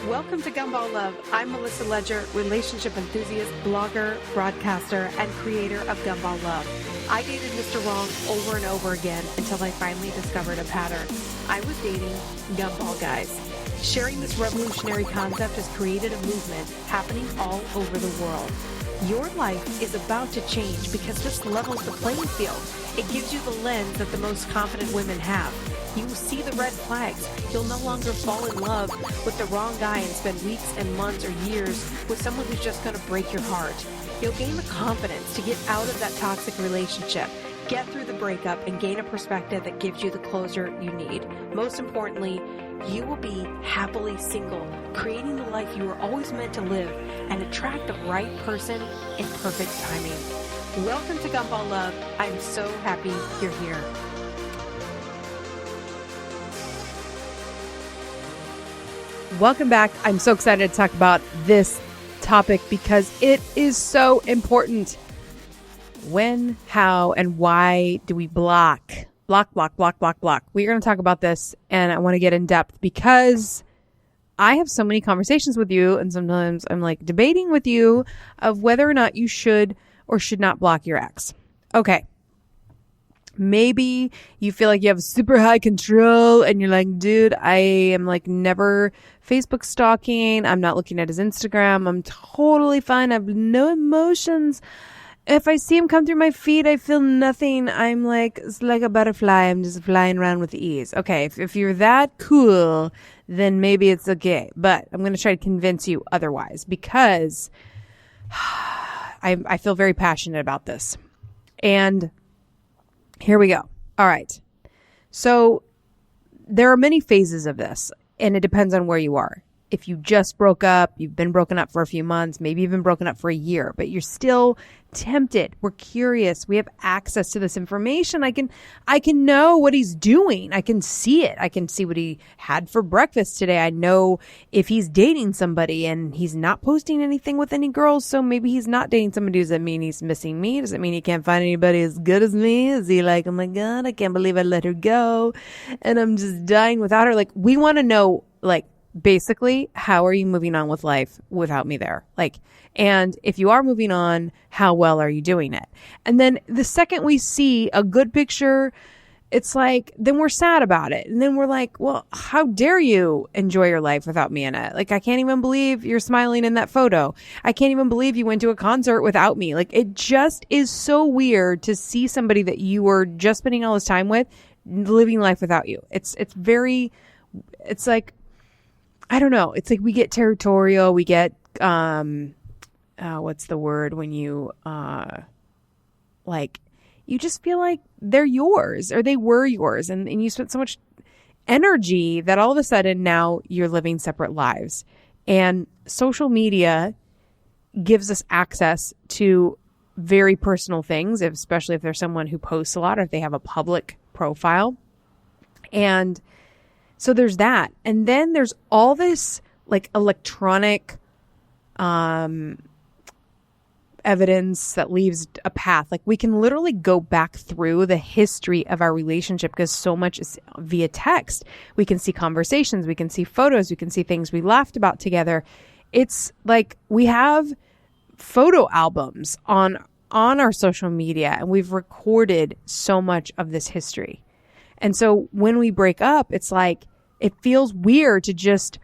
Welcome to Gumball Love. I'm Melissa Ledger, relationship enthusiast, blogger, broadcaster, and creator of Gumball Love. I dated Mr. Wrong over and over again until I finally discovered a pattern. I was dating Gumball guys. Sharing this revolutionary concept has created a movement happening all over the world. Your life is about to change because this levels the playing field. It gives you the lens that the most confident women have. You will see the red flags. You'll no longer fall in love with the wrong guy and spend weeks and months or years with someone who's just going to break your heart. You'll gain the confidence to get out of that toxic relationship, get through the breakup, and gain a perspective that gives you the closure you need. Most importantly, you will be happily single, creating the life you were always meant to live, and attract the right person in perfect timing. Welcome to Gumball Love. I'm so happy you're here. Welcome back. I'm so excited to talk about this topic because it is so important. When, how, and why do we block? Block. We're going to talk about this, and I want to get in depth because I have so many conversations with you, and sometimes I'm like debating with you of whether or not you should or should not block your ex. Okay. Maybe you feel like you have super high control and you're like, dude, I am like never Facebook stalking. I'm not looking at his Instagram. I'm totally fine. I have no emotions. If I see him come through my feed, I feel nothing. I'm like, it's like a butterfly. I'm just flying around with ease. Okay. If you're that cool, then maybe it's okay. But I'm going to try to convince you otherwise because I feel very passionate about this. And here we go. All right. So there are many phases of this, and it depends on where you are. If you just broke up, you've been broken up for a few months, maybe you've been broken up for a year, but you're still tempted. We're curious. We have access to this information. I can know what he's doing. I can see it. I can see what he had for breakfast today. I know if he's dating somebody and he's not posting anything with any girls, so maybe he's not dating somebody. Does that mean he's missing me? Does it mean he can't find anybody as good as me? Is he like, oh my God, I can't believe I let her go and I'm just dying without her? Like, we want to know, like, basically, how are you moving on with life without me there? Like, and if you are moving on, how well are you doing it? And then the second we see a good picture, it's like, then we're sad about it. And then we're like, well, how dare you enjoy your life without me in it? Like, I can't even believe you're smiling in that photo. I can't even believe you went to a concert without me. Like, it just is so weird to see somebody that you were just spending all this time with living life without you. It's like, I don't know. It's like we get territorial. We get, what's the word when you, like, you just feel like they're yours or they were yours. And you spent so much energy that all of a sudden now you're living separate lives. And social media gives us access to very personal things, especially if there's someone who posts a lot or if they have a public profile. And so there's that. And then there's all this like electronic evidence that leaves a path. Like, we can literally go back through the history of our relationship because so much is via text. We can see conversations. We can see photos. We can see things we laughed about together. It's like we have photo albums on our social media, and we've recorded so much of this history. And so when we break up, it's like, it feels weird to just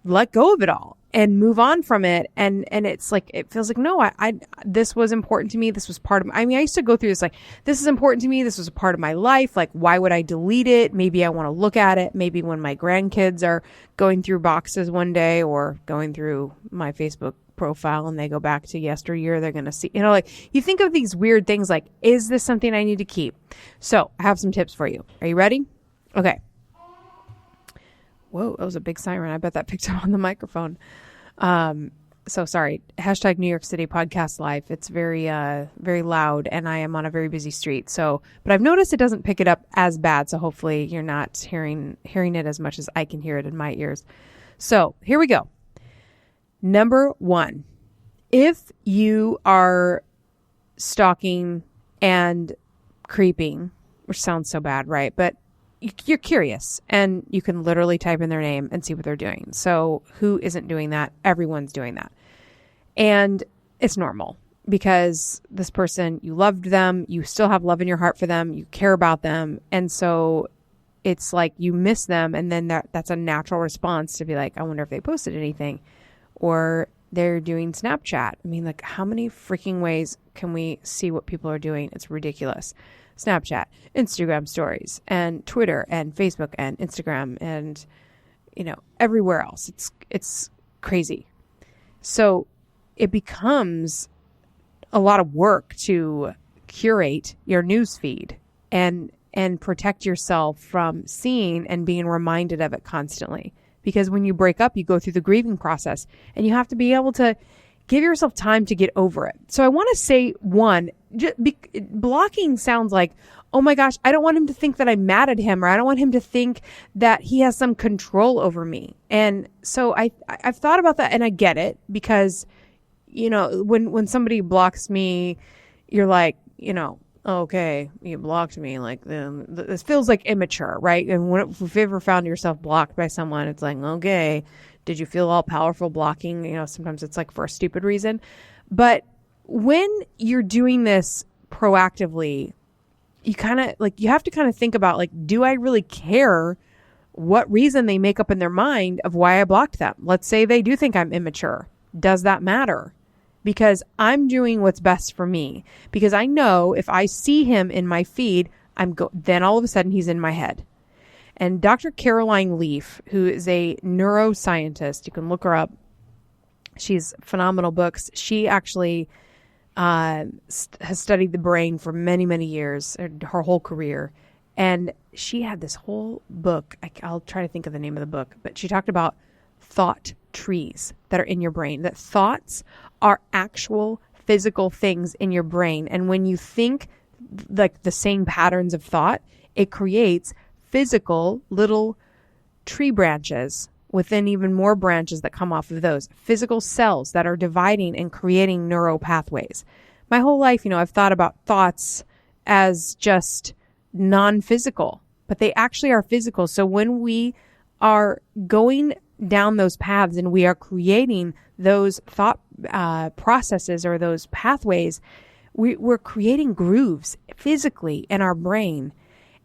let go of it all and move on from it. And it's like, it feels like, no, I this was important to me. This was part of, I used to go through this, like, this is important to me. This was a part of my life. Like, why would I delete it? Maybe I want to look at it. Maybe when my grandkids are going through boxes one day or going through my Facebook profile and they go back to yesteryear, they're going to see, like, you think of these weird things like, is this something I need to keep? So I have some tips for you. Are you ready? Okay. Whoa, that was a big siren. I bet that picked up on the microphone. So sorry. Hashtag New York City podcast live. It's very, very loud and I am on a very busy street. So, but I've noticed it doesn't pick it up as bad. So hopefully you're not hearing it as much as I can hear it in my ears. So here we go. Number 1, if you are stalking and creeping, which sounds so bad, right? But you're curious, and you can literally type in their name and see what they're doing. So who isn't doing that? Everyone's doing that. And it's normal because this person, you loved them, you still have love in your heart for them, you care about them. And so it's like you miss them, and then that's a natural response to be like, I wonder if they posted anything, or they're doing Snapchat. I mean, like, how many freaking ways can we see what people are doing? It's ridiculous. Snapchat, Instagram stories, and Twitter, and Facebook, and Instagram, and, everywhere else. It's crazy. So it becomes a lot of work to curate your news feed and protect yourself from seeing and being reminded of it constantly. Because when you break up, you go through the grieving process, and you have to be able to give yourself time to get over it. So I want to say, blocking sounds like, oh my gosh, I don't want him to think that I'm mad at him, or I don't want him to think that he has some control over me. And so I've thought about that, and I get it, because, when somebody blocks me, you're like, okay, you blocked me. Like, this feels like immature, right? And if you've ever found yourself blocked by someone, it's like, okay, did you feel all powerful blocking? Sometimes it's like for a stupid reason. But when you're doing this proactively, you have to kind of think about, like, do I really care what reason they make up in their mind of why I blocked them? Let's say they do think I'm immature. Does that matter? Because I'm doing what's best for me. Because I know if I see him in my feed, then all of a sudden he's in my head. And Dr. Caroline Leaf, who is a neuroscientist, you can look her up. She's phenomenal books. She actually has studied the brain for many, many years, her whole career. And she had this whole book. I'll try to think of the name of the book, but she talked about thought trees that are in your brain, that thoughts are actual physical things in your brain. And when you think like the same patterns of thought, it creates physical little tree branches within even more branches that come off of those physical cells that are dividing and creating neural pathways. My whole life, I've thought about thoughts as just non-physical, but they actually are physical. So when we are going down those paths and we are creating those thought processes or those pathways, we're creating grooves physically in our brain,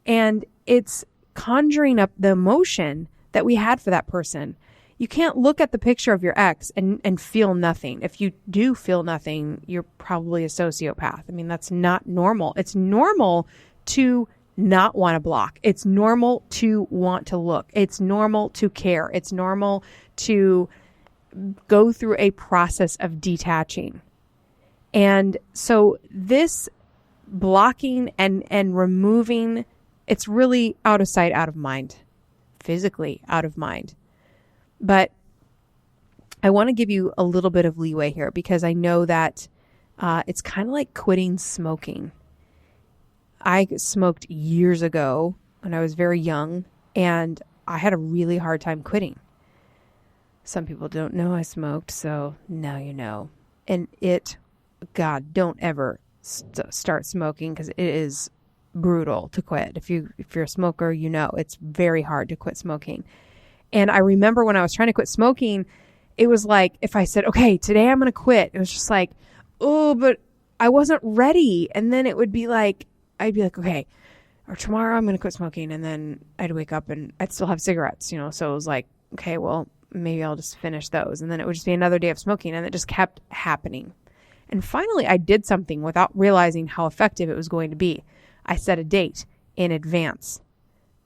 and it's conjuring up the emotion that we had for that person. You can't look at the picture of your ex and feel nothing. If you do feel nothing, you're probably a sociopath. I mean, that's not normal. It's normal to not want to block. It's normal to want to look. It's normal to care. It's normal to go through a process of detaching. And so this blocking and removing, it's really out of sight, out of mind, physically out of mind. But I want to give you a little bit of leeway here, because I know that it's kind of like quitting smoking. I smoked years ago when I was very young, and I had a really hard time quitting. Some people don't know I smoked, so now you know. And God, don't ever start smoking, because it is brutal to quit. If you're a smoker, it's very hard to quit smoking. And I remember when I was trying to quit smoking, it was like, if I said, okay, today I'm going to quit, it was just like, oh, but I wasn't ready. And then it would be like, I'd be like, okay, or tomorrow I'm going to quit smoking. And then I'd wake up and I'd still have cigarettes, so it was like, okay, well, maybe I'll just finish those. And then it would just be another day of smoking, and it just kept happening. And finally I did something without realizing how effective it was going to be. I set a date in advance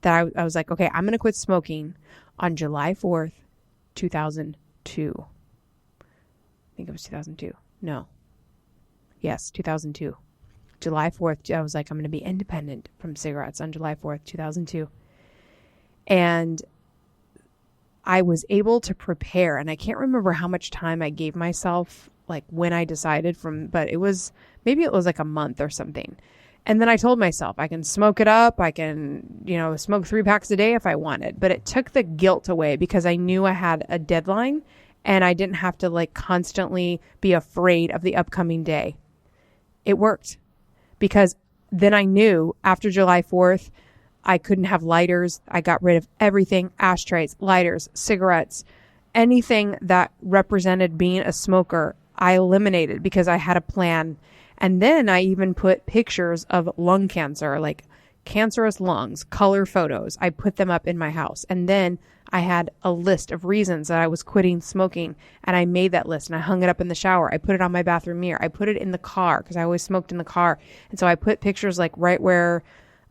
that I was like, okay, I'm going to quit smoking on July 4th, 2002. I think it was 2002. No. Yes, 2002. July 4th, I was like, I'm going to be independent from cigarettes on July 4th, 2002. And I was able to prepare, and I can't remember how much time I gave myself, like when I decided but maybe it was like a month or something. And then I told myself I can smoke it up. I can, smoke 3 packs a day if I wanted, but it took the guilt away, because I knew I had a deadline and I didn't have to constantly be afraid of the upcoming day. It worked, because then I knew after July 4th, I couldn't have lighters. I got rid of everything, ashtrays, lighters, cigarettes, anything that represented being a smoker. I eliminated because I had a plan. And then I even put pictures of lung cancer, like cancerous lungs, color photos. I put them up in my house. And then I had a list of reasons that I was quitting smoking. And I made that list and I hung it up in the shower. I put it on my bathroom mirror. I put it in the car because I always smoked in the car. And so I put pictures like right where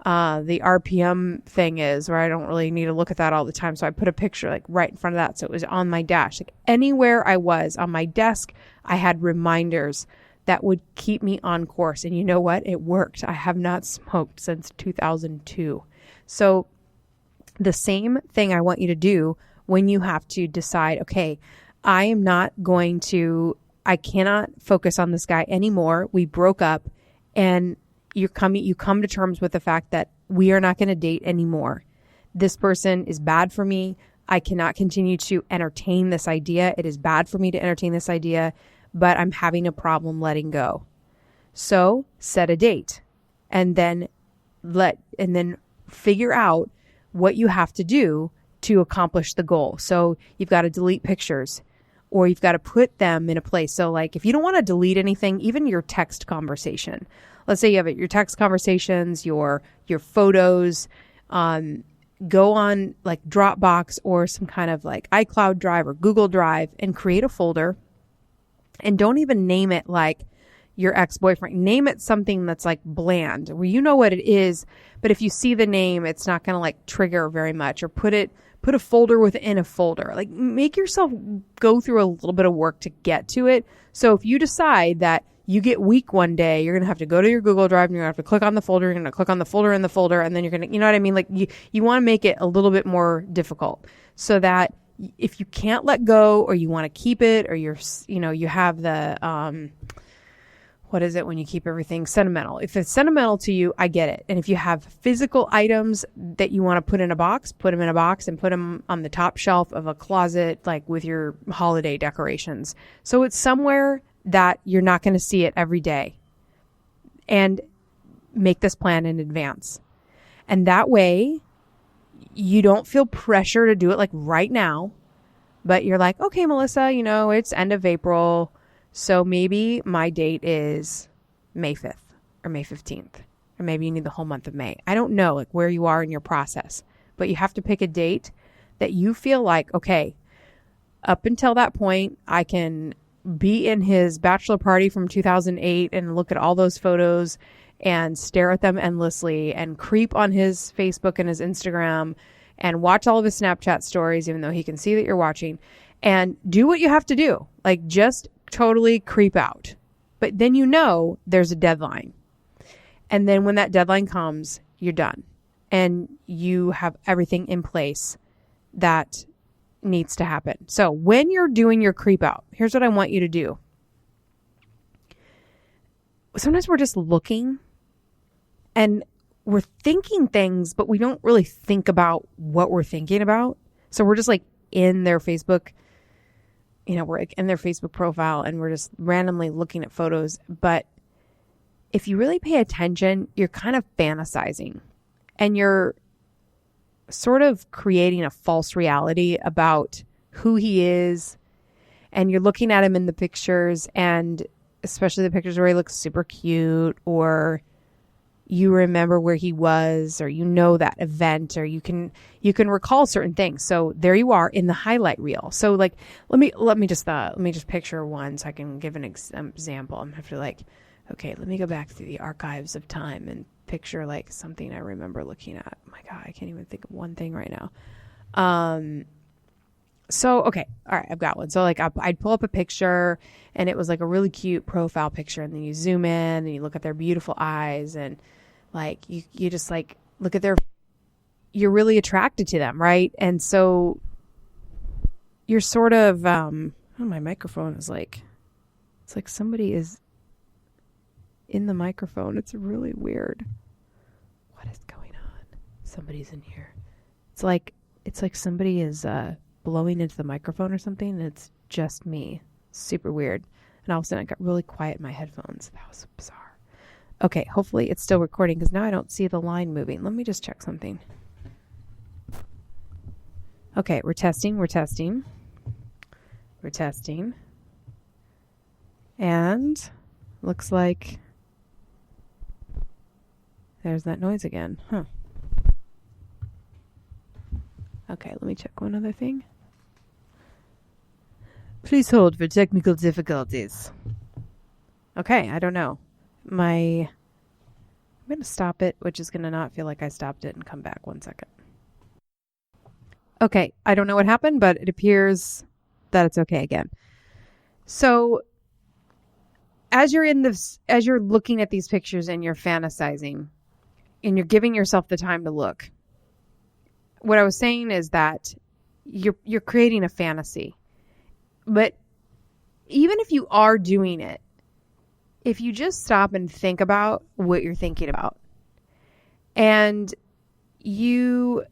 the RPM thing is, where I don't really need to look at that all the time. So I put a picture like right in front of that. So it was on my dash. Like anywhere I was on my desk, I had reminders that would keep me on course. And you know what? It worked. I have not smoked since 2002. So the same thing I want you to do when you have to decide, okay, I cannot focus on this guy anymore. We broke up, and you come to terms with the fact that we are not going to date anymore. This person is bad for me. I cannot continue to entertain this idea. It is bad for me to entertain this idea, but I'm having a problem letting go. So set a date and then figure out what you have to do to accomplish the goal. So you've got to delete pictures, or you've got to put them in a place. So like if you don't want to delete anything, even your text conversation, let's say you have your text conversations, your photos, go on like Dropbox or some kind of like iCloud Drive or Google Drive and create a folder, and don't even name it like your ex-boyfriend. Name it something that's like bland, where you know what it is, but if you see the name, it's not going to like trigger very much. Or put a folder within a folder. Like make yourself go through a little bit of work to get to it. So if you decide that you get weak one day, you're going to have to go to your Google Drive and you're going to have to click on the folder. You're going to click on the folder in the folder. And then you're going to, you know what I mean? Like you want to make it a little bit more difficult so that if you can't let go, or you want to keep it, or you have the, what is it when you keep everything sentimental? If it's sentimental to you, I get it. And if you have physical items that you want to put in a box, put them in a box and put them on the top shelf of a closet, like with your holiday decorations. So it's somewhere that you're not going to see it every day. And make this plan in advance. And that way you don't feel pressure to do it like right now, but you're like, okay, Melissa, it's end of April. So maybe my date is May 5th or May 15th, or maybe you need the whole month of May. I don't know like where you are in your process, but you have to pick a date that you feel like, okay, up until that point, I can be in his bachelor party from 2008 and look at all those photos and stare at them endlessly and creep on his Facebook and his Instagram and watch all of his Snapchat stories, even though he can see that you're watching, and do what you have to do. Like just totally creep out. But then there's a deadline. And then when that deadline comes, you're done. And you have everything in place that needs to happen. So when you're doing your creep out, here's what I want you to do. Sometimes we're just looking and we're thinking things, but we don't really think about what we're thinking about. So we're just like in their Facebook, we're like in their Facebook profile and we're just randomly looking at photos. But if you really pay attention, you're kind of fantasizing and you're sort of creating a false reality about who he is. And you're looking at him in the pictures, and especially the pictures where he looks super cute, or you remember where he was, or that event, or you can recall certain things. So there you are in the highlight reel. So like, let me just picture one so I can give an example. I'm gonna have to like, okay, let me go back through the archives of time and picture like something I remember looking at. Oh my God, I can't even think of one thing right now. So, okay. All right. I've got one. So like I'd pull up a picture and it was like a really cute profile picture, and then you zoom in and you look at their beautiful eyes, and like you just like look at you're really attracted to them. Right. And so you're sort of, my microphone is like, it's like somebody is in the microphone. It's really weird. What is going on? Somebody's in here. It's like somebody is, blowing into the microphone or something, and it's just me. Super weird. And all of a sudden it got really quiet in my headphones. That was bizarre. Okay, hopefully it's still recording because now I don't see the line moving. Let me just check something. Okay, we're testing. And looks like there's that noise again. Huh. Okay, let me check one other thing. Please hold for technical difficulties. Okay, I don't know. I'm going to stop it, which is going to not feel like I stopped it, and come back 1 second. Okay, I don't know what happened, but it appears that it's okay again. So as you're looking at these pictures and you're fantasizing and you're giving yourself the time to look, what I was saying is that you're creating a fantasy. But even if you are doing it, if you just stop and think about what you're thinking about, and you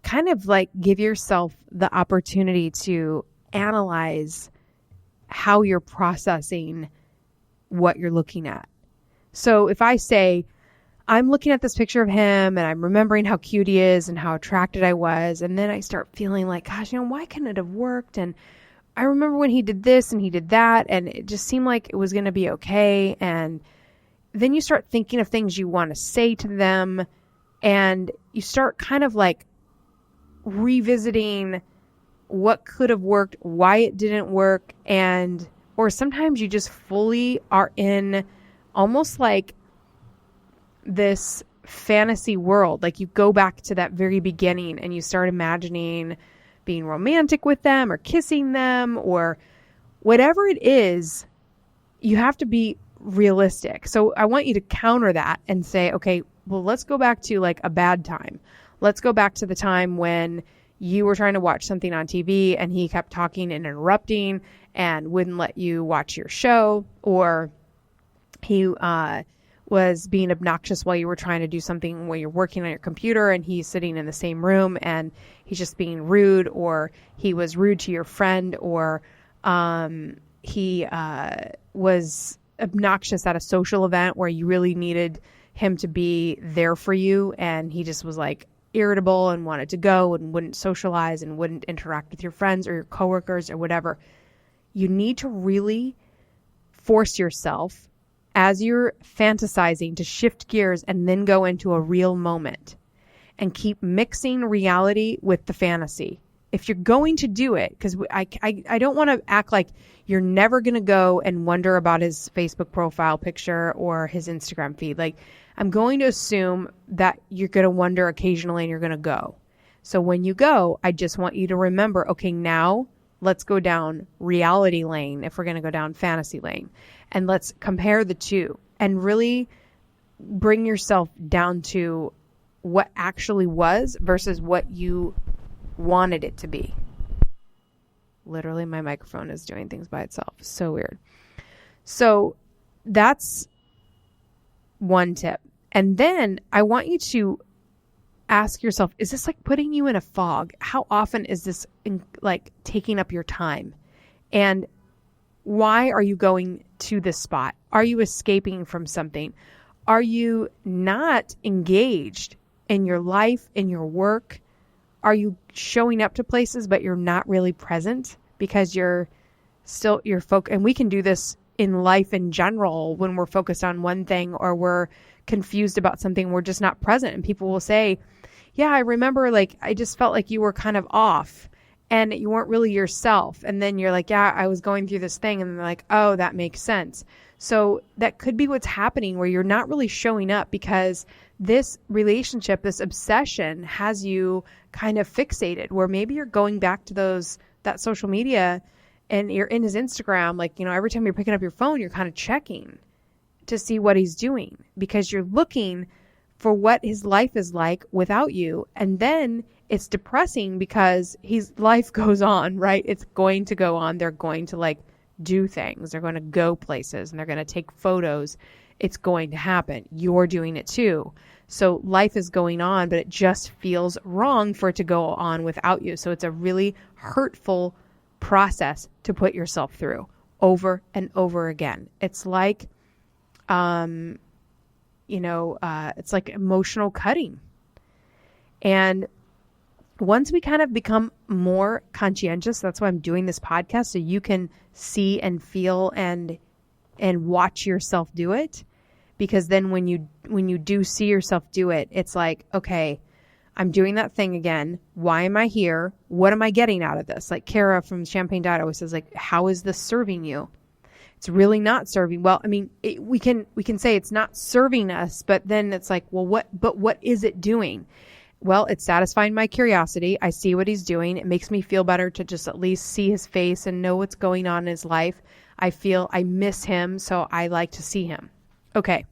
kind of like give yourself the opportunity to analyze how you're processing what you're looking at. So if I say, I'm looking at this picture of him and I'm remembering how cute he is and how attracted I was, and then I start feeling like, gosh, why couldn't it have worked? And I remember when he did this and he did that, and it just seemed like it was going to be okay. And then you start thinking of things you want to say to them, and you start kind of like revisiting what could have worked, why it didn't work, or sometimes you just fully are in almost like this fantasy world. Like you go back to that very beginning and you start imagining being romantic with them or kissing them or whatever it is. You have to be realistic. So I want you to counter that and say, okay, well, let's go back to like a bad time. Let's go back to the time when you were trying to watch something on TV and he kept talking and interrupting and wouldn't let you watch your show, or he was being obnoxious while you were trying to do something while you're working on your computer and he's sitting in the same room and he's just being rude, or he was rude to your friend, or he was obnoxious at a social event where you really needed him to be there for you and he just was like irritable and wanted to go and wouldn't socialize and wouldn't interact with your friends or your coworkers or whatever. You need to really force yourself as you're fantasizing to shift gears and then go into a real moment and keep mixing reality with the fantasy. If you're going to do it, because I don't want to act like you're never going to go and wonder about his Facebook profile picture or his Instagram feed. Like, I'm going to assume that you're going to wonder occasionally and you're going to go. So when you go, I just want you to remember, okay, now let's go down reality lane if we're going to go down fantasy lane. And let's compare the two and really bring yourself down to what actually was versus what you wanted it to be. Literally, my microphone is doing things by itself. So weird. So that's one tip. And then I want you to ask yourself, is this like putting you in a fog? How often is this like taking up your time? And why are you going to this spot? Are you escaping from something? Are you not engaged in your life, in your work? Are you showing up to places, but you're not really present because you're focused? And we can do this in life in general when we're focused on one thing or we're confused about something. We're just not present. And people will say, yeah, I remember, like, I just felt like you were kind of off and you weren't really yourself. And then you're like, yeah, I was going through this thing. And they're like, oh, that makes sense. So that could be what's happening, where you're not really showing up because this relationship, this obsession has you kind of fixated, where maybe you're going back to that social media and you're in his Instagram. Like, every time you're picking up your phone, you're kind of checking to see what he's doing because you're looking for what his life is like without you. And then it's depressing because his life goes on, right? It's going to go on. They're going to like do things. They're going to go places and they're going to take photos. It's going to happen. You're doing it too. So life is going on, but it just feels wrong for it to go on without you. So it's a really hurtful process to put yourself through over and over again. It's like It's like emotional cutting. And once we kind of become more conscientious, that's why I'm doing this podcast, so you can see and feel and watch yourself do it. Because then when you do see yourself do it, it's like, okay, I'm doing that thing again. Why am I here? What am I getting out of this? Like Kara from Champagne Diet always says, like, how is this serving you? It's really not serving. Well, I mean, we can say it's not serving us, but then it's like, well, what is it doing? Well, it's satisfying my curiosity. I see what he's doing. It makes me feel better to just at least see his face and know what's going on in his life. I feel I miss him, so I like to see him. Okay.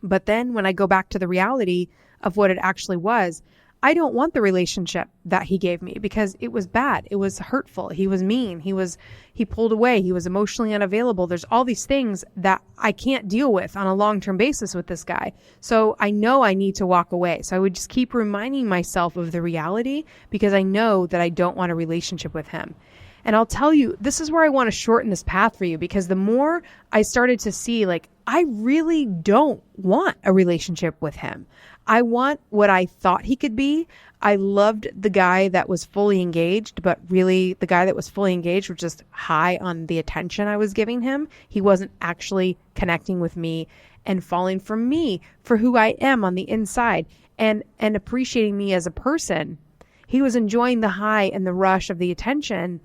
But then when I go back to the reality of what it actually was, I don't want the relationship that he gave me because it was bad. It was hurtful. He was mean. He pulled away. He was emotionally unavailable. There's all these things that I can't deal with on a long-term basis with this guy. So I know I need to walk away. So I would just keep reminding myself of the reality because I know that I don't want a relationship with him. And I'll tell you, this is where I want to shorten this path for you, because the more I started to see, like, I really don't want a relationship with him. I want what I thought he could be. I loved the guy that was fully engaged, but really the guy that was fully engaged was just high on the attention I was giving him. He wasn't actually connecting with me and falling for me for who I am on the inside and appreciating me as a person. He was enjoying the high and the rush of the attention.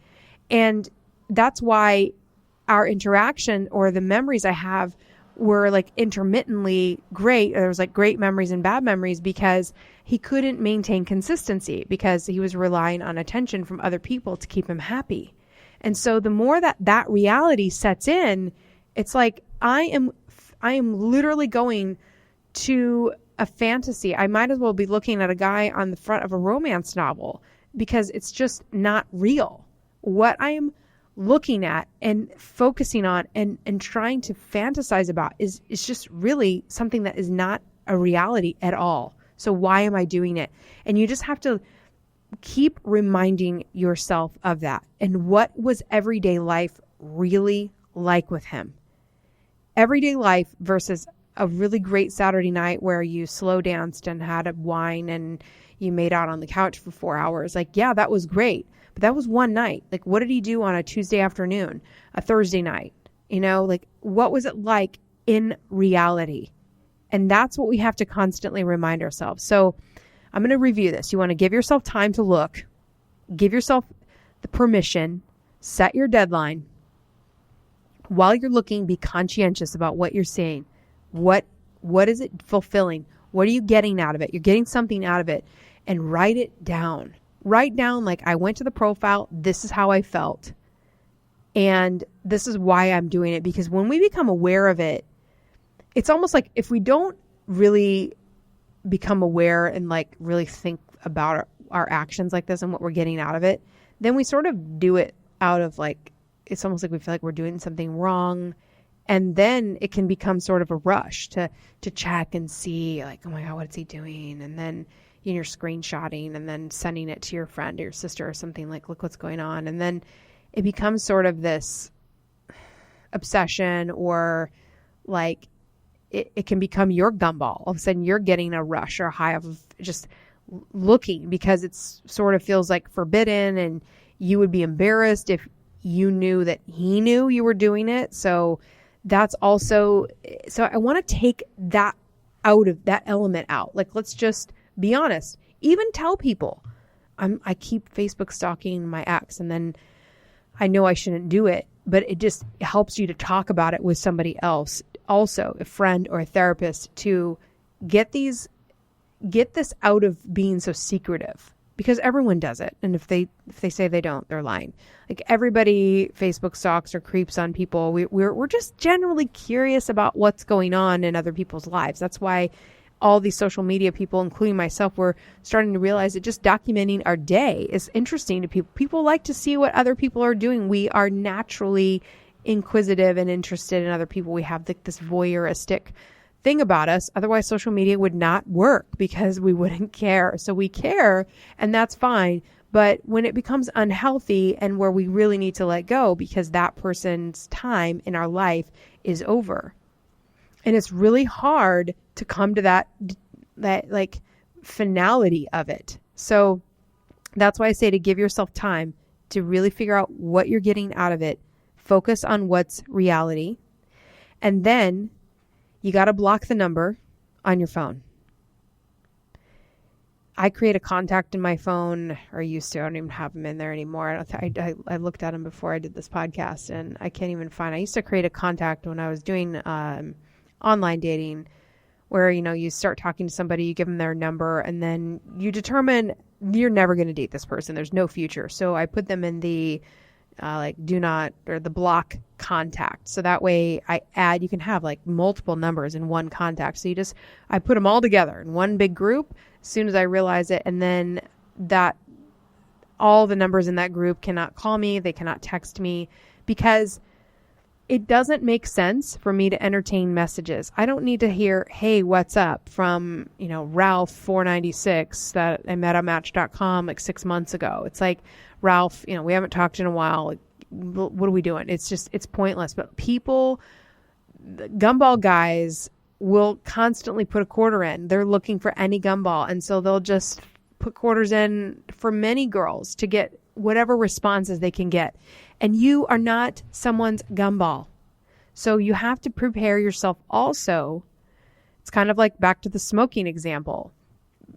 And that's why our interaction or the memories I have were like intermittently great. There was like great memories and bad memories because he couldn't maintain consistency because he was relying on attention from other people to keep him happy. And so the more that reality sets in, it's like I am literally going to a fantasy. I might as well be looking at a guy on the front of a romance novel because it's just not real. What I am looking at and focusing on and trying to fantasize about is just really something that is not a reality at all. So why am I doing it? And you just have to keep reminding yourself of that. And what was everyday life really like with him? Everyday life versus a really great Saturday night where you slow danced and had a wine and you made out on the couch for 4 hours. Like, yeah, that was great. But that was one night. Like, what did he do on a Tuesday afternoon, a Thursday night? Like, what was it like in reality? And that's what we have to constantly remind ourselves. So I'm going to review this. You want to give yourself time to look, give yourself the permission, set your deadline. While you're looking, be conscientious about what you're seeing. What is it fulfilling? What are you getting out of it? You're getting something out of it, and write it down. Write down, like, I went to the profile. This is how I felt. And this is why I'm doing it. Because when we become aware of it, it's almost like if we don't really become aware and like really think about our actions like this and what we're getting out of it, then we sort of do it out of like, it's almost like we feel like we're doing something wrong. And then it can become sort of a rush to check and see, like, oh my God, what is he doing? And then you're screenshotting and then sending it to your friend or your sister or something, like, look what's going on. And then it becomes sort of this obsession, or like it can become your gumball. All of a sudden you're getting a rush or a high of just looking because it's sort of feels like forbidden, and you would be embarrassed if you knew that he knew you were doing it. So that's also, so I want to take that out of that element out. Like, let's just be honest. Even tell people I keep Facebook stalking my ex, and then I know I shouldn't do it, but it just helps you to talk about it with somebody else, also a friend or a therapist, to get this out of being so secretive, because everyone does it. And if they say they don't, they're lying. Like, everybody Facebook stalks or creeps on people. We're just generally curious about what's going on in other people's lives. That's why all these social media people, including myself, we're starting to realize that just documenting our day is interesting to people. People like to see what other people are doing. We are naturally inquisitive and interested in other people. We have this voyeuristic thing about us. Otherwise, social media would not work because we wouldn't care. So we care, and that's fine. But when it becomes unhealthy and where we really need to let go because that person's time in our life is over. And it's really hard to come to that like finality of it. So that's why I say to give yourself time to really figure out what you're getting out of it. Focus on what's reality. And then you got to block the number on your phone. I create a contact in my phone, or used to. I don't even have them in there anymore. I looked at them before I did this podcast, and I can't even find. I used to create a contact when I was doing online dating, where you start talking to somebody, you give them their number, and then you determine you're never going to date this person. There's no future. So I put them in the do not, or the block contact. So that way you can have like multiple numbers in one contact. So I put them all together in one big group as soon as I realize it. And then all the numbers in that group cannot call me. They cannot text me, because it doesn't make sense for me to entertain messages. I don't need to hear, hey, what's up, from, Ralph 496 that I met on Match.com like 6 months ago. It's like, Ralph, we haven't talked in a while. Like, what are we doing? It's pointless. But the Gumball guys will constantly put a quarter in. They're looking for any Gumball. And so they'll just put quarters in for many girls to get whatever responses they can get. And you are not someone's Gumball. So you have to prepare yourself also. It's kind of like back to the smoking example.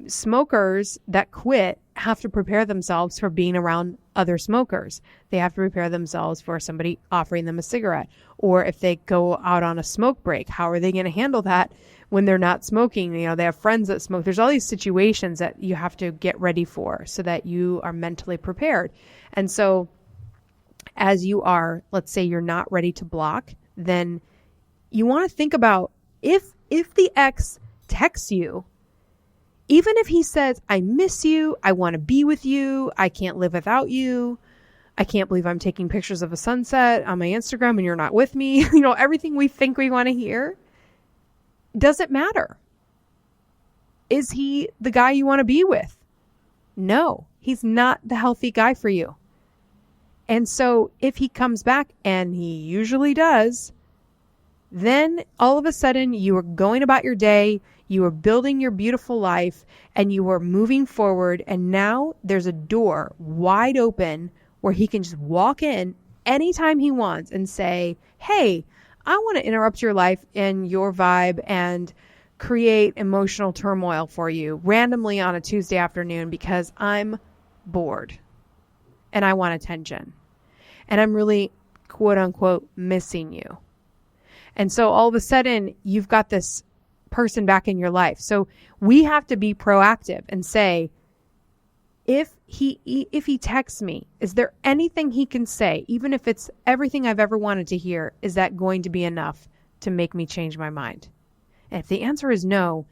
Smokers that quit have to prepare themselves for being around other smokers. They have to prepare themselves for somebody offering them a cigarette. Or if they go out on a smoke break, how are they going to handle that when they're not smoking? They have friends that smoke. There's all these situations that you have to get ready for so that you are mentally prepared. And so as you are, let's say you're not ready to block, then you want to think about if the ex texts you, even if he says, I miss you, I want to be with you, I can't live without you, I can't believe I'm taking pictures of a sunset on my Instagram and you're not with me, everything we think we want to hear, does it matter? Is he the guy you want to be with? No, he's not the healthy guy for you. And so if he comes back, and he usually does, then all of a sudden you are going about your day, you are building your beautiful life, and you are moving forward. And now there's a door wide open where he can just walk in anytime he wants and say, hey, I want to interrupt your life and your vibe and create emotional turmoil for you randomly on a Tuesday afternoon because I'm bored and I want attention. And I'm really, quote unquote, missing you. And so all of a sudden you've got this person back in your life. So we have to be proactive and say, if he texts me, is there anything he can say, even if it's everything I've ever wanted to hear, is that going to be enough to make me change my mind? And if the answer is no,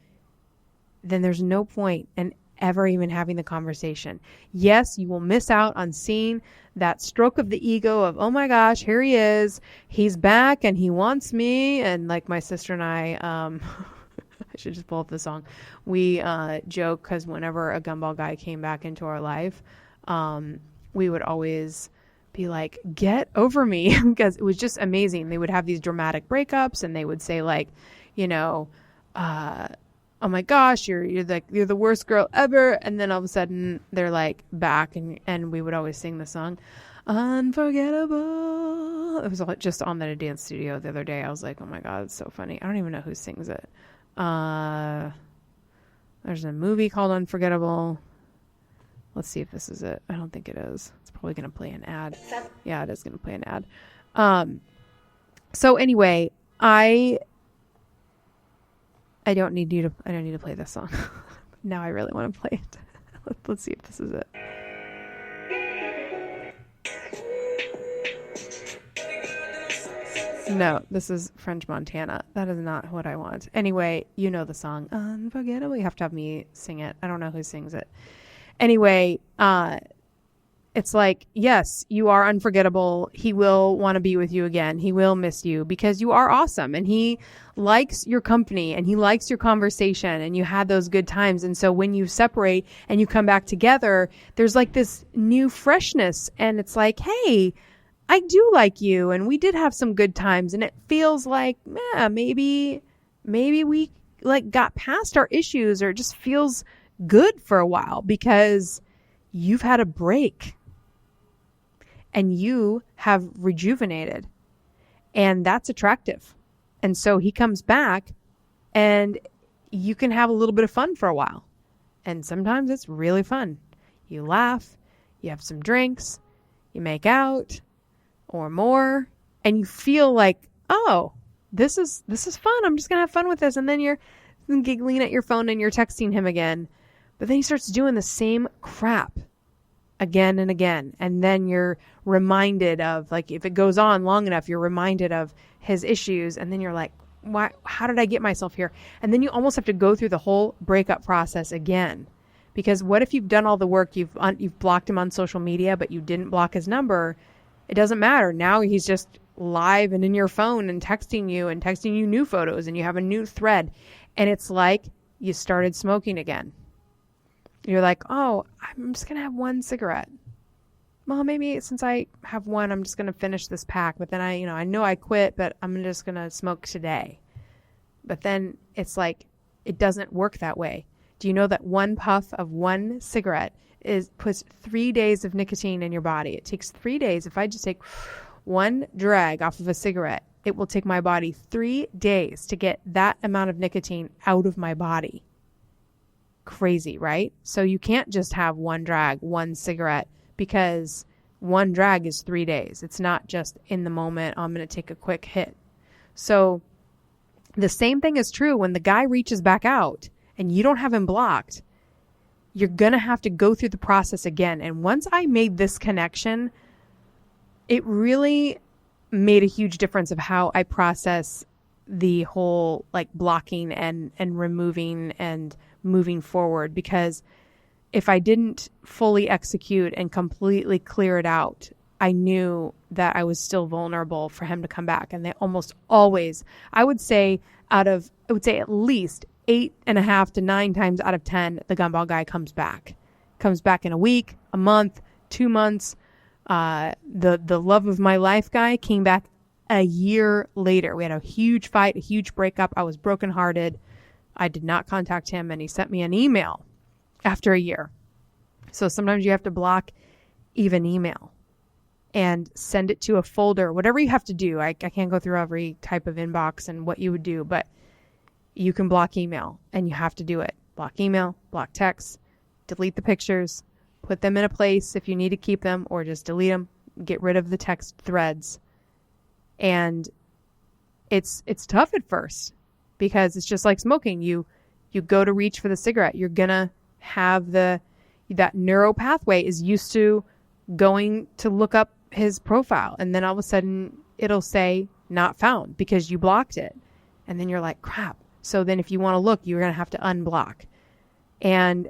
then there's no point in ever even having the conversation. Yes, you will miss out on seeing that stroke of the ego of, oh my gosh, here he is. He's back and he wants me. And like my sister and I, I should just pull up the song. We joke because whenever a Gumball guy came back into our life, we would always be like, get over me, because it was just amazing. They would have these dramatic breakups and they would say like, oh my gosh, you're the worst girl ever. And then all of a sudden they're like back, and we would always sing the song Unforgettable. It was just on the dance studio the other day. I was like, oh my God, it's so funny. I don't even know who sings it. There's a movie called Unforgettable. Let's see if this is it. I don't think it is. It's probably going to play an ad. Yeah, it is going to play an ad. So anyway, I don't need to play this song. Now I really want to play it. Let's see if this is it. No, this is French Montana. That is not what I want. Anyway, you know the song Unforgettable. You have to have me sing it. I don't know who sings it. Anyway, it's like, yes, you are unforgettable. He will want to be with you again. He will miss you because you are awesome. And he likes your company and he likes your conversation and you had those good times. And so when you separate and you come back together, there's like this new freshness. And it's like, hey, I do like you. And we did have some good times. And it feels like, maybe maybe we like got past our issues, or it just feels good for a while because you've had a break and you have rejuvenated, and that's attractive. And so he comes back and you can have a little bit of fun for a while. And sometimes it's really fun. You laugh, you have some drinks, you make out or more, and you feel like, oh, this is fun. I'm just going to have fun with this. And then you're giggling at your phone and you're texting him again. But then he starts doing the same crap again and again. And then you're reminded of, like, if it goes on long enough, you're reminded of his issues. And then you're like, why? How did I get myself here? And then you almost have to go through the whole breakup process again. Because what if you've done all the work, you've blocked him on social media, but you didn't block his number? It doesn't matter. Now he's just live and in your phone and texting you new photos, and you have a new thread. And it's like you started smoking again. You're like, oh, I'm just going to have one cigarette. Well, maybe since I have one, I'm just going to finish this pack. But then I know I quit, but I'm just going to smoke today. But then it's like, it doesn't work that way. Do you know that one puff of one cigarette puts 3 days of nicotine in your body? It takes 3 days. If I just take one drag off of a cigarette, it will take my body 3 days to get that amount of nicotine out of my body. Crazy, right? So you can't just have one drag, one cigarette, because one drag is 3 days. It's not just in the moment, I'm going to take a quick hit. So the same thing is true when the guy reaches back out and you don't have him blocked. You're going to have to go through the process again. And once I made this connection, it really made a huge difference of how I process the whole like blocking and removing and moving forward. Because if I didn't fully execute and completely clear it out, I knew that I was still vulnerable for him to come back. And they almost always, I would say at least 8.5 to 9 times out of 10, the Gumball guy comes back in a week, a month, 2 months. The love of my life guy came back a year later. We had a huge fight, a huge breakup. I was brokenhearted. I did not contact him, and he sent me an email after a year. So sometimes you have to block even email and send it to a folder, whatever you have to do. I can't go through every type of inbox and what you would do, but you can block email, and you have to do it. Block email, block text, delete the pictures, put them in a place if you need to keep them, or just delete them, get rid of the text threads. And it's tough at first because it's just like smoking. You go to reach for the cigarette. You're going to have that neuro pathway is used to going to look up his profile. And then all of a sudden it'll say not found because you blocked it. And then you're like, crap. So then if you want to look, you're going to have to unblock. And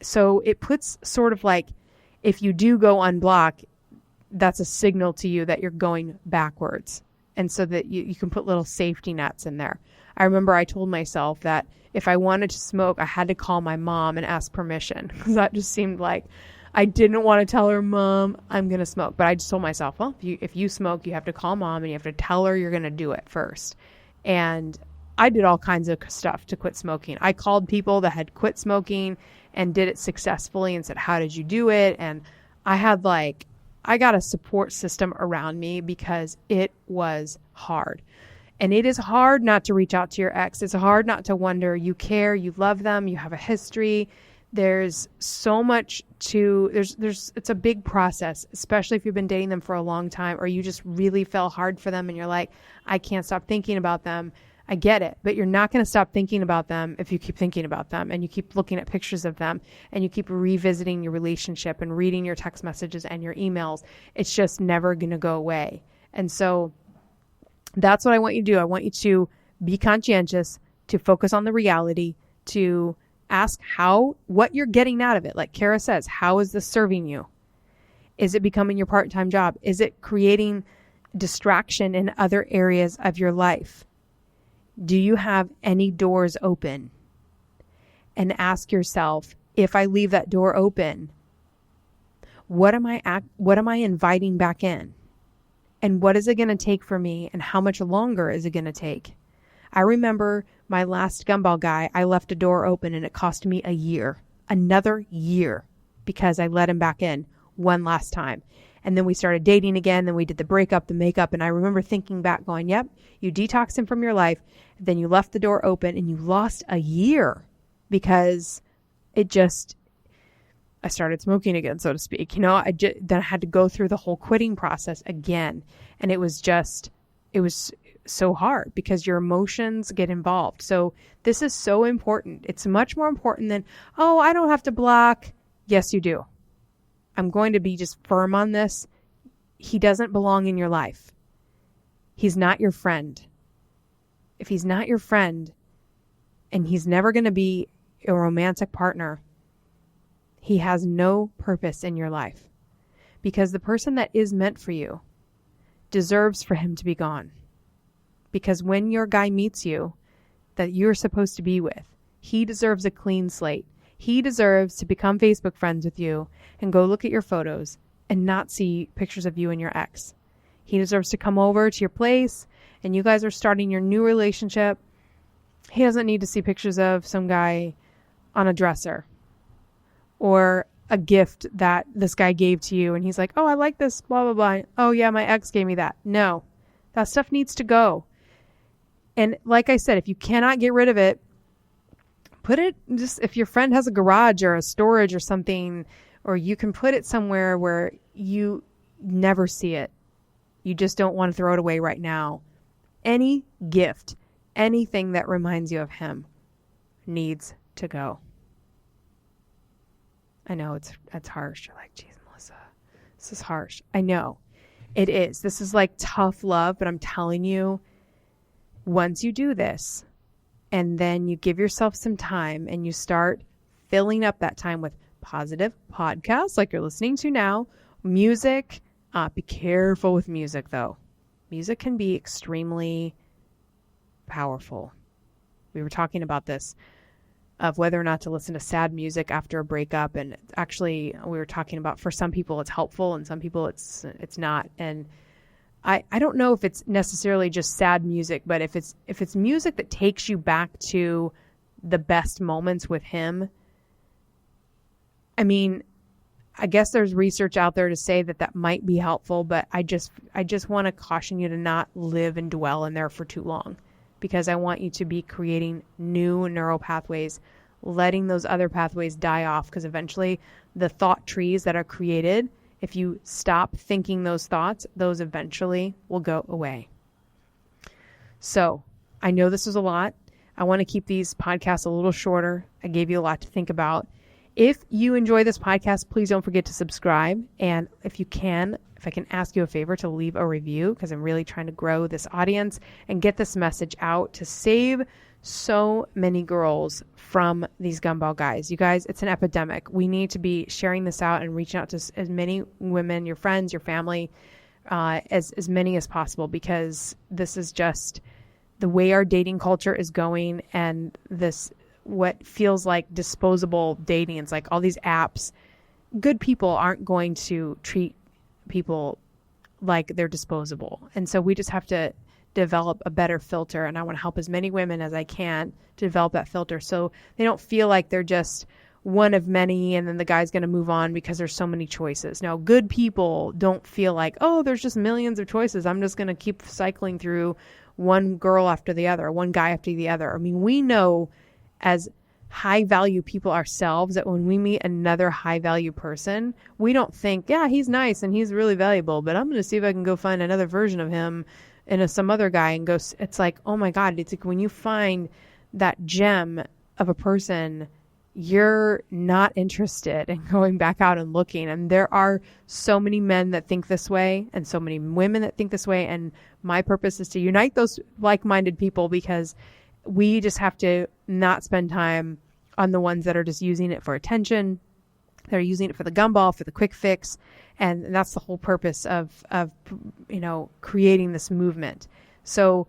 so it puts sort of like, if you do go unblock, that's a signal to you that you're going backwards. And so that you can put little safety nets in there. I remember I told myself that if I wanted to smoke, I had to call my mom and ask permission, because that just seemed like I didn't want to tell her, Mom, I'm going to smoke. But I just told myself, well, if you smoke, you have to call Mom and you have to tell her you're going to do it first. And I did all kinds of stuff to quit smoking. I called people that had quit smoking and did it successfully and said, how did you do it? And I got a support system around me because it was hard. And it is hard not to reach out to your ex. It's hard not to wonder. You care, you love them, you have a history. There's so much it's a big process, especially if you've been dating them for a long time, or you just really fell hard for them and you're like, I can't stop thinking about them. I get it, but you're not going to stop thinking about them if you keep thinking about them and you keep looking at pictures of them and you keep revisiting your relationship and reading your text messages and your emails. It's just never going to go away. And so that's what I want you to do. I want you to be conscientious, to focus on the reality, to ask what you're getting out of it. Like Kara says, how is this serving you? Is it becoming your part-time job? Is it creating distraction in other areas of your life? Do you have any doors open? And ask yourself, if I leave that door open, what am I inviting back in? And what is it going to take for me? And how much longer is it going to take? I remember my last Gumball guy, I left a door open and it cost me another year, because I let him back in one last time. And then we started dating again. Then we did the breakup, the makeup. And I remember thinking back going, yep, you detoxed him from your life. Then you left the door open and you lost a year because I started smoking again, so to speak. Then I had to go through the whole quitting process again. And it was so hard because your emotions get involved. So this is so important. It's much more important than, oh, I don't have to block. Yes, you do. I'm going to be just firm on this. He doesn't belong in your life. He's not your friend. If he's not your friend and he's never going to be a romantic partner, he has no purpose in your life, because the person that is meant for you deserves for him to be gone. Because when your guy meets you that you're supposed to be with, he deserves a clean slate. He deserves to become Facebook friends with you and go look at your photos and not see pictures of you and your ex. He deserves to come over to your place and you guys are starting your new relationship. He doesn't need to see pictures of some guy on a dresser or a gift that this guy gave to you and he's like, oh, I like this, blah, blah, blah. Oh yeah, my ex gave me that. No, that stuff needs to go. And like I said, if you cannot get rid of it, put it just, if your friend has a garage or a storage or something, or you can put it somewhere where you never see it. You just don't want to throw it away right now. Any gift, anything that reminds you of him needs to go. I know it's harsh. You're like, geez, Melissa, this is harsh. I know it is. This is like tough love, but I'm telling you, once you do this and then you give yourself some time and you start filling up that time with positive podcasts like you're listening to now, music, be careful with music though. Music can be extremely powerful. We were talking about this, of whether or not to listen to sad music after a breakup. And actually we were talking about, for some people it's helpful and some people it's not. And I don't know if it's necessarily just sad music, but if it's music that takes you back to the best moments with him. I mean, I guess there's research out there to say that might be helpful, but I just want to caution you to not live and dwell in there for too long, because I want you to be creating new neural pathways, letting those other pathways die off, because eventually the thought trees that are created, if you stop thinking those thoughts, those eventually will go away. So I know this is a lot. I want to keep these podcasts a little shorter. I gave you a lot to think about. If you enjoy this podcast, please don't forget to subscribe. And if I can ask you a favor to leave a review, because I'm really trying to grow this audience and get this message out to save so many girls from these Gumball guys. You guys, it's an epidemic. We need to be sharing this out and reaching out to as many women, your friends, your family, as many as possible, because this is just the way our dating culture is going, and this what feels like disposable dating. It's like all these apps. Good people aren't going to treat people like they're disposable. And so we just have to develop a better filter. And I want to help as many women as I can to develop that filter, so they don't feel like they're just one of many and then the guy's going to move on because there's so many choices. Now, good people don't feel like, oh, there's just millions of choices, I'm just going to keep cycling through one girl after the other, one guy after the other. I mean, we know as high value people ourselves that when we meet another high value person, we don't think, yeah, he's nice and he's really valuable, but I'm going to see if I can go find another version of him and some other guy and go. It's like, oh my God, it's like when you find that gem of a person, you're not interested in going back out and looking. And there are so many men that think this way and so many women that think this way. And my purpose is to unite those like-minded people, because we just have to not spend time on the ones that are just using it for attention. They're using it for the gumball, for the quick fix. And that's the whole purpose of creating this movement. So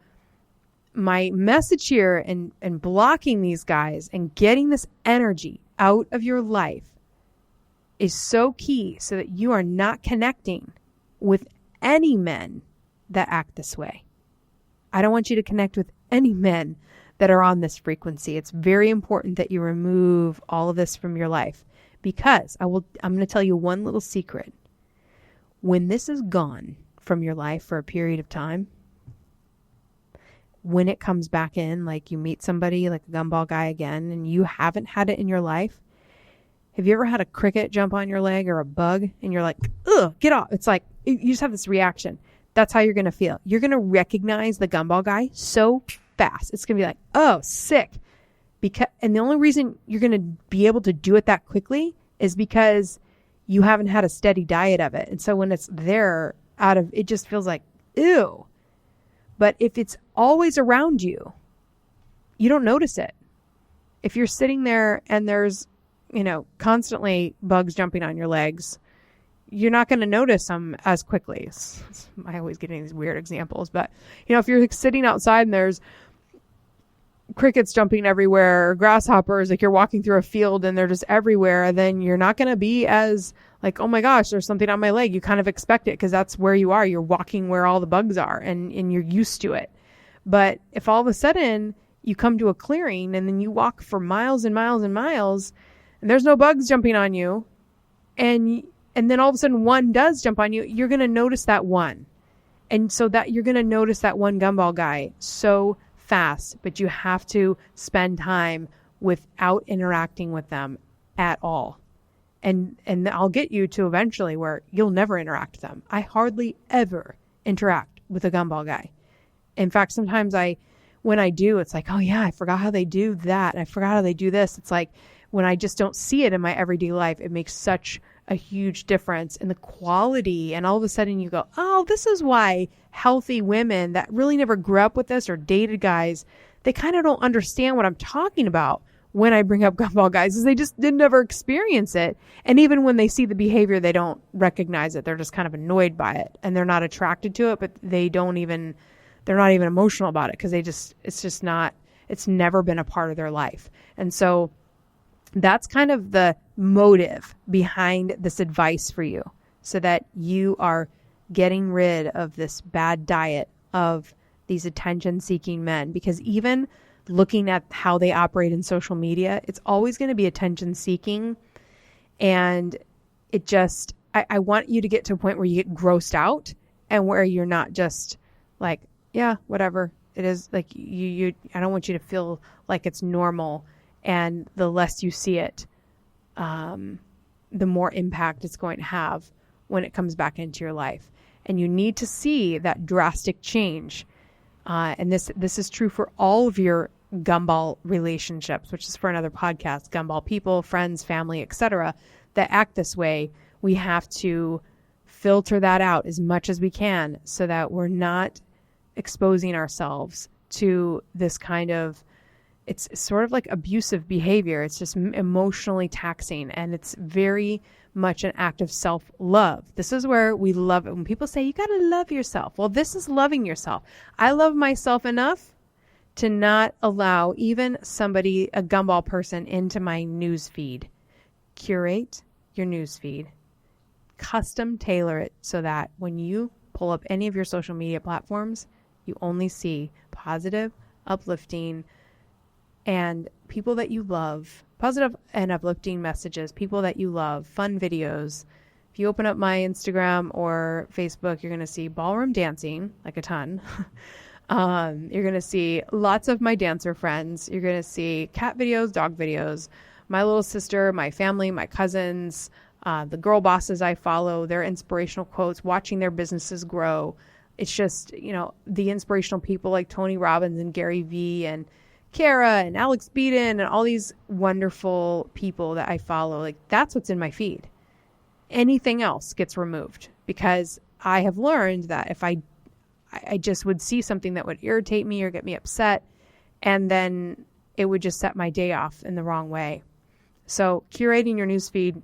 my message here in blocking these guys and getting this energy out of your life is so key, so that you are not connecting with any men that act this way. I don't want you to connect with any men that are on this frequency. It's very important that you remove all of this from your life, because I'm going to tell you one little secret. When this is gone from your life for a period of time, when it comes back in, like you meet somebody like a Gumball guy again, and you haven't had it in your life. Have you ever had a cricket jump on your leg or a bug and you're like, ugh, get off? It's like, you just have this reaction. That's how you're going to feel. You're going to recognize the Gumball guy so fast. It's going to be like, oh, sick. And the only reason you're going to be able to do it that quickly is because you haven't had a steady diet of it. And so when it's there it just feels like, ew. But if it's always around you, you don't notice it. If you're sitting there and there's, constantly bugs jumping on your legs, you're not going to notice them as quickly. I always get these weird examples, but if you're sitting outside and there's crickets jumping everywhere, or grasshoppers, like you're walking through a field and they're just everywhere, then you're not going to be as like, oh my gosh, there's something on my leg. You kind of expect it because that's where you are. You're walking where all the bugs are and you're used to it. But if all of a sudden you come to a clearing and then you walk for miles and miles and miles and there's no bugs jumping on you, and then all of a sudden one does jump on you, you're going to notice that one. And so that you're going to notice that one Gumball guy so fast, but you have to spend time without interacting with them at all. And I'll get you to eventually where you'll never interact with them. I hardly ever interact with a Gumball guy. In fact, sometimes when I do, it's like, oh yeah, I forgot how they do that. And I forgot how they do this. It's like when I just don't see it in my everyday life, it makes such a huge difference in the quality. And all of a sudden you go, oh, this is why healthy women that really never grew up with this or dated guys, they kind of don't understand what I'm talking about when I bring up Gumball guys, because they just didn't ever experience it. And even when they see the behavior, they don't recognize it. They're just kind of annoyed by it and they're not attracted to it, but they're not even emotional about it because it's never been a part of their life. And so that's kind of the motive behind this advice for you, so that you are getting rid of this bad diet of these attention-seeking men. Because even looking at how they operate in social media, it's always going to be attention-seeking. And it just, I want you to get to a point where you get grossed out and where you're not just like, yeah, whatever. It is like I don't want you to feel like it's normal. And the less you see it, the more impact it's going to have when it comes back into your life. And you need to see that drastic change. And this is true for all of your Gumball relationships, which is for another podcast. Gumball people, friends, family, etc., that act this way. We have to filter that out as much as we can so that we're not exposing ourselves to this kind of, it's sort of like abusive behavior. It's just emotionally taxing, and it's very much an act of self-love. This is where we love it. When people say, you got to love yourself. Well, this is loving yourself. I love myself enough to not allow even somebody, a Gumball person, into my news feed. Curate your news feed. Custom tailor it so that when you pull up any of your social media platforms, you only see positive, uplifting, and people that you love, positive and uplifting messages, people that you love, fun videos. If you open up my Instagram or Facebook, you're going to see ballroom dancing, like a ton. You're going to see lots of my dancer friends. You're going to see cat videos, dog videos, my little sister, my family, my cousins, the girl bosses I follow, their inspirational quotes, watching their businesses grow. It's just, the inspirational people like Tony Robbins and Gary Vee and Kara and Alex Beaton and all these wonderful people that I follow. Like, that's what's in my feed. Anything else gets removed, because I have learned that if I just would see something that would irritate me or get me upset, and then it would just set my day off in the wrong way. So curating your news feed,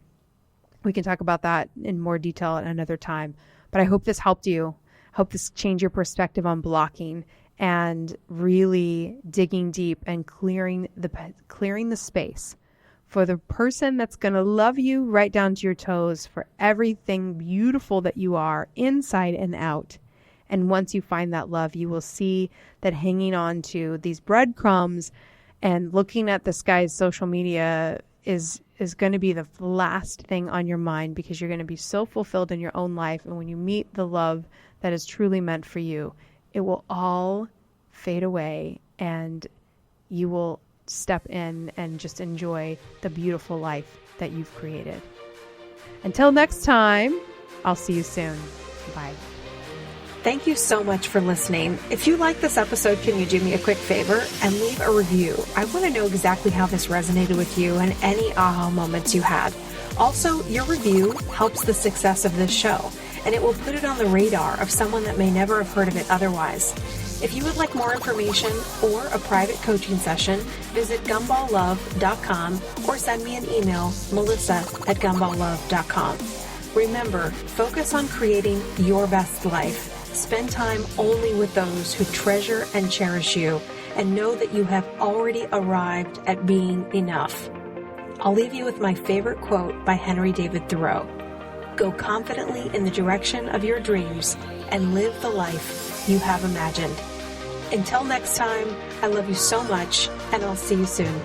we can talk about that in more detail at another time. But I hope this helped you. Hope this changed your perspective on blocking and really digging deep and clearing the space for the person that's going to love you right down to your toes for everything beautiful that you are inside and out, And once you find that love, you will see that hanging on to these breadcrumbs and looking at this guy's social media is going to be the last thing on your mind, because you're going to be so fulfilled in your own life. And when you meet the love that is truly meant for you, it will all fade away and you will step in and just enjoy the beautiful life that you've created. Until next time, I'll see you soon. Bye. Thank you so much for listening. If you like this episode, can you do me a quick favor and leave a review? I want to know exactly how this resonated with you and any aha moments you had. Also, your review helps the success of this show, and it will put it on the radar of someone that may never have heard of it otherwise. If you would like more information or a private coaching session, visit gumballlove.com or send me an email, melissa@gumballlove.com. Remember, focus on creating your best life. Spend time only with those who treasure and cherish you, and know that you have already arrived at being enough. I'll leave you with my favorite quote by Henry David Thoreau. Go confidently in the direction of your dreams and live the life you have imagined. Until next time, I love you so much, and I'll see you soon.